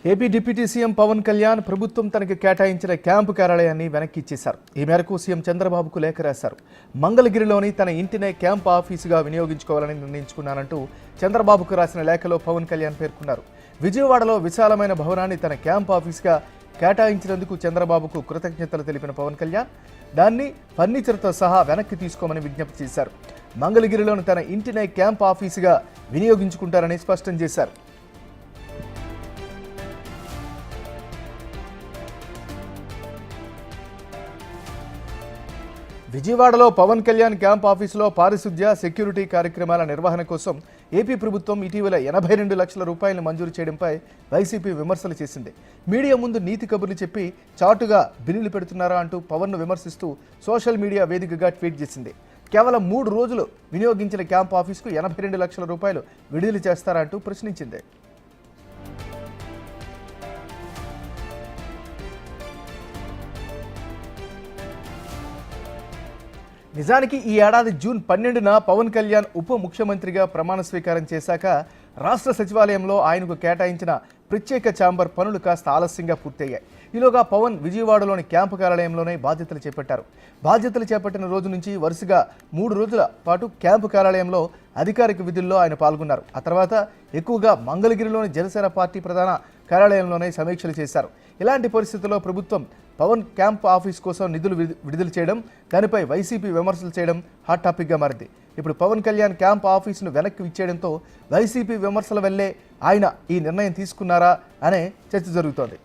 AP deputy CM Pawan Kalyan ప్రభుత్వం తనకి కేటాయించిన క్యాంపు కార్యాలయాన్ని వెనక్కి ఇచ్చేశారు. ఈ మేరకు సీఎం చంద్రబాబుకు లేఖ రాశారు. మంగళగిరిలోని తన ఇంటినే క్యాంప్ ఆఫీసుగా వినియోగించుకోవాలని నిర్ణయించుకున్నానంటూ చంద్రబాబుకు రాసిన లేఖలో పవన్ కళ్యాణ్ పేర్కొన్నారు. విజయవాడలో విశాలమైన భవనాన్ని తన క్యాంప్ ఆఫీసుగా కేటాయించినందుకు చంద్రబాబుకు కృతజ్ఞతలు తెలిపిన పవన్ కళ్యాణ్ దాన్ని ఫర్నిచర్తో సహా వెనక్కి తీసుకోమని విజ్ఞప్తి చేశారు. మంగళగిరిలోని తన ఇంటినే క్యాంప్ ఆఫీసుగా వినియోగించుకుంటారని స్పష్టం చేశారు. విజయవాడలో పవన్ కళ్యాణ్ క్యాంప్ ఆఫీసులో పారిశుద్ధ్య సెక్యూరిటీ కార్యక్రమాల నిర్వహణ కోసం ఏపీ ప్రభుత్వం ఇటీవల 82 లక్షల రూపాయలు మంజూరు చేయడంపై వైసీపీ విమర్శలు చేసింది. మీడియా ముందు నీతి కబుర్లు చెప్పి చాటుగా బిల్లులు పెడుతున్నారా అంటూ పవన్ను విమర్శిస్తూ సోషల్ మీడియా వేదికగా ట్వీట్ చేసింది. కేవలం 3 రోజులు వినియోగించిన క్యాంప్ ఆఫీసుకు 82 లక్షల రూపాయలు విడుదల చేస్తారా అంటూ ప్రశ్నించింది. నిజానికి ఈ ఏడాది జూన్ 12న పవన్ కళ్యాణ్ ఉప ముఖ్యమంత్రిగా ప్రమాణ స్వీకారం చేశాక రాష్ట్ర సచివాలయంలో ఆయనకు కేటాయించిన ప్రత్యేక ఛాంబర్ పనులు కాస్త ఆలస్యంగా పూర్తయ్యాయి. ఈలోగా పవన్ విజయవాడలోని క్యాంపు కార్యాలయంలోనే బాధ్యతలు చేపట్టారు. బాధ్యతలు చేపట్టిన రోజు నుంచి వరుసగా 3 రోజుల పాటు క్యాంపు కార్యాలయంలో అధికారిక విధుల్లో ఆయన పాల్గొన్నారు. ఆ తర్వాత ఎక్కువగా మంగళగిరిలోని జనసేన పార్టీ ప్రధాన కార్యాలయంలోనే సమీక్షలు చేశారు. ఇలాంటి పరిస్థితుల్లో ప్రభుత్వం పవన్ క్యాంప్ ఆఫీస్ కోసం నిధులు విడుదల చేయడం, దానిపై వైసీపీ విమర్శలు చేయడం హాట్ టాపిక్గా మారింది. ఇప్పుడు పవన్ కళ్యాణ్ క్యాంప్ ఆఫీసును వెనక్కి ఇచ్చేయడంతో వైసీపీ విమర్శల వల్లే ఆయన ఈ నిర్ణయం తీసుకున్నారా అనే చర్చ జరుగుతోంది.